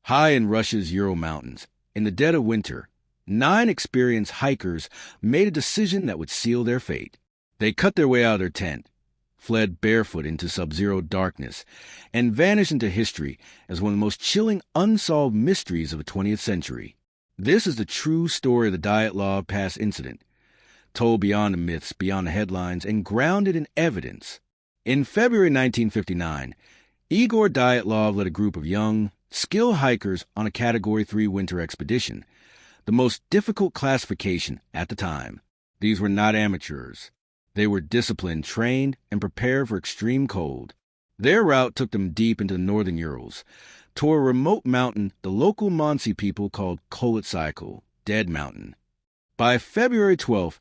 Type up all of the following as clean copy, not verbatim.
High in Russia's Ural Mountains, in the dead of winter, 9 experienced hikers made a decision that would seal their fate. They cut their way out of their tent, fled barefoot into sub-zero darkness, and vanished into history as one of the most chilling unsolved mysteries of the 20th century. This is the true story of the Dyatlov Pass incident, told beyond the myths, beyond the headlines, and grounded in evidence. In February 1959, Igor Dyatlov led a group of young, skilled hikers on a Category 3 winter expedition, the most difficult classification at the time. These were not amateurs. They were disciplined, trained, and prepared for extreme cold. Their route took them deep into the northern Urals, to a remote mountain the local Mansi people called Kholat Syakhl, Dead Mountain. By February 12th,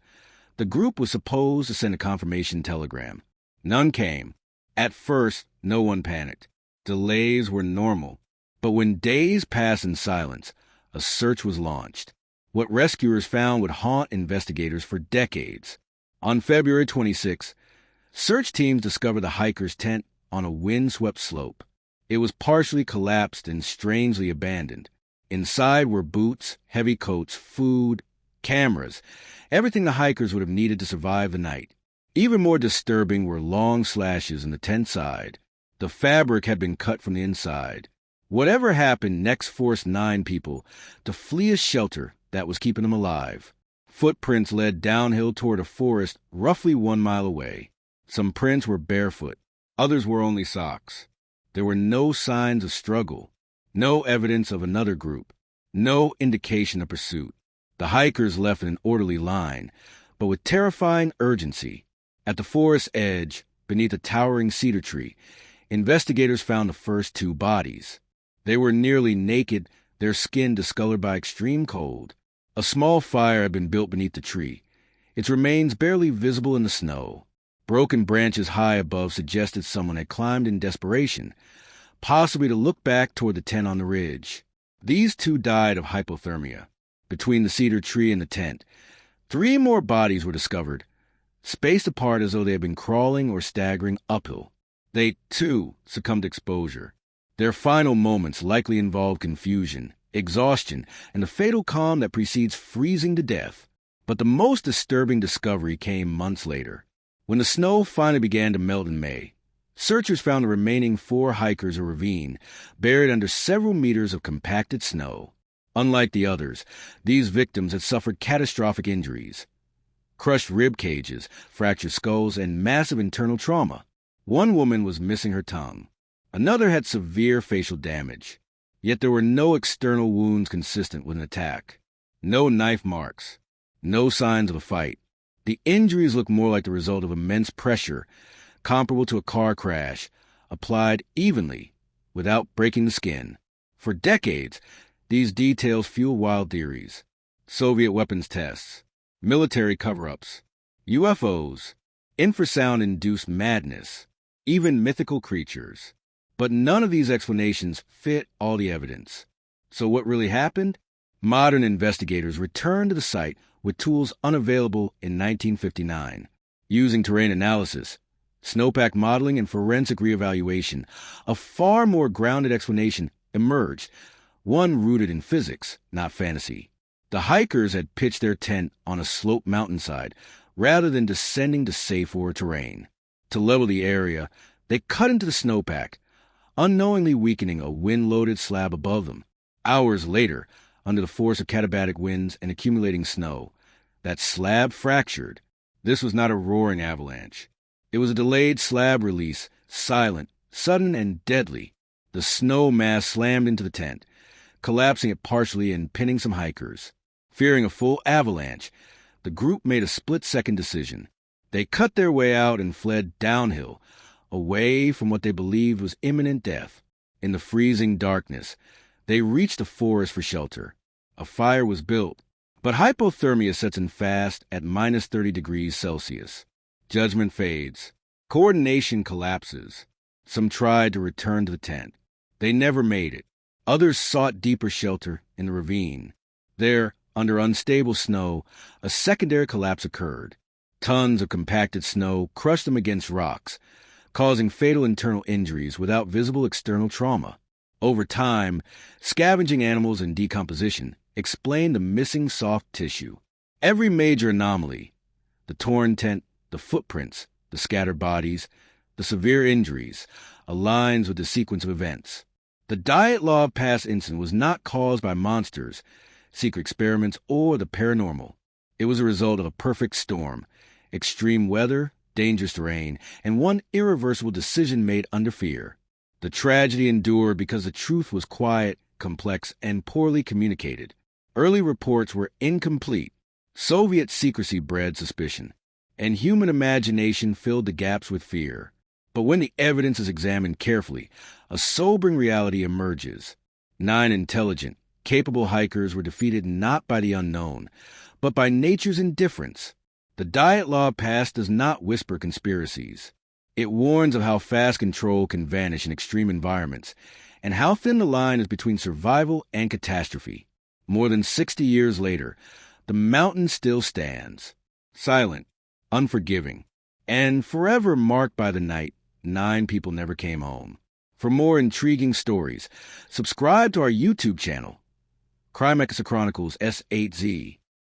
the group was supposed to send a confirmation telegram. None came. At first, no one panicked. Delays were normal. But when days passed in silence, a search was launched. What rescuers found would haunt investigators for decades. On February 26, search teams discovered the hiker's tent on a windswept slope. It was partially collapsed and strangely abandoned. Inside were boots, heavy coats, food, cameras, everything the hikers would have needed to survive the night. Even more disturbing were long slashes in the tent side. The fabric had been cut from the inside. Whatever happened next forced 9 people to flee a shelter that was keeping them alive. Footprints led downhill toward a forest roughly 1 mile away. Some prints were barefoot. Others were only socks. There were no signs of struggle, no evidence of another group, no indication of pursuit. The hikers left in an orderly line, but with terrifying urgency. At the forest's edge, beneath a towering cedar tree, investigators found the first 2 bodies. They were nearly naked, their skin discolored by extreme cold. A small fire had been built beneath the tree, its remains barely visible in the snow. Broken branches high above suggested someone had climbed in desperation, possibly to look back toward the tent on the ridge. These 2 died of hypothermia. Between the cedar tree and the tent, 3 more bodies were discovered, spaced apart as though they had been crawling or staggering uphill. They, too, succumbed to exposure. Their final moments likely involved confusion, exhaustion, and the fatal calm that precedes freezing to death. But the most disturbing discovery came months later. When the snow finally began to melt in May, searchers found the remaining 4 hikers in a ravine, buried under several meters of compacted snow. Unlike the others, these victims had suffered catastrophic injuries. Crushed rib cages, fractured skulls, and massive internal trauma. One woman was missing her tongue. Another had severe facial damage. Yet there were no external wounds consistent with an attack. No knife marks. No signs of a fight. The injuries looked more like the result of immense pressure, comparable to a car crash, applied evenly, without breaking the skin. For decades, these details fueled wild theories. Soviet weapons tests, military cover-ups, UFOs, infrasound-induced madness, even mythical creatures. But none of these explanations fit all the evidence. So what really happened? Modern investigators returned to the site with tools unavailable in 1959. Using terrain analysis, snowpack modeling, and forensic reevaluation, a far more grounded explanation emerged, one rooted in physics, not fantasy. The hikers had pitched their tent on a sloped mountainside rather than descending to safer terrain. To level the area, they cut into the snowpack, unknowingly weakening a wind-loaded slab above them. Hours later, under the force of katabatic winds and accumulating snow, that slab fractured. This was not a roaring avalanche. It was a delayed slab release, silent, sudden, and deadly. The snow mass slammed into the tent, collapsing it partially and pinning some hikers. Fearing a full avalanche, the group made a split-second decision. They cut their way out and fled downhill, away from what they believed was imminent death. In the freezing darkness, they reached a forest for shelter. A fire was built, but hypothermia sets in fast at minus 30 degrees Celsius. Judgment fades. Coordination collapses. Some tried to return to the tent. They never made it. Others sought deeper shelter in the ravine. There, under unstable snow, a secondary collapse occurred. Tons of compacted snow crushed them against rocks, causing fatal internal injuries without visible external trauma. Over time, scavenging animals and decomposition explained the missing soft tissue. Every major anomaly, the torn tent, the footprints, the scattered bodies, the severe injuries, aligns with the sequence of events. The Dyatlov Pass incident was not caused by monsters, secret experiments, or the paranormal. It was a result of a perfect storm, extreme weather, dangerous terrain, and one irreversible decision made under fear. The tragedy endured because the truth was quiet, complex, and poorly communicated. Early reports were incomplete. Soviet secrecy bred suspicion, and human imagination filled the gaps with fear. But when the evidence is examined carefully, a sobering reality emerges. 9 intelligent, capable hikers were defeated not by the unknown, but by nature's indifference. The Dyatlov Pass does not whisper conspiracies. It warns of how fast control can vanish in extreme environments, and how thin the line is between survival and catastrophe. More than 60 years later, the mountain still stands, silent, unforgiving, and forever marked by the night 9 people never came home. For more intriguing stories, subscribe to our YouTube channel, Crime Chronicles S8Z.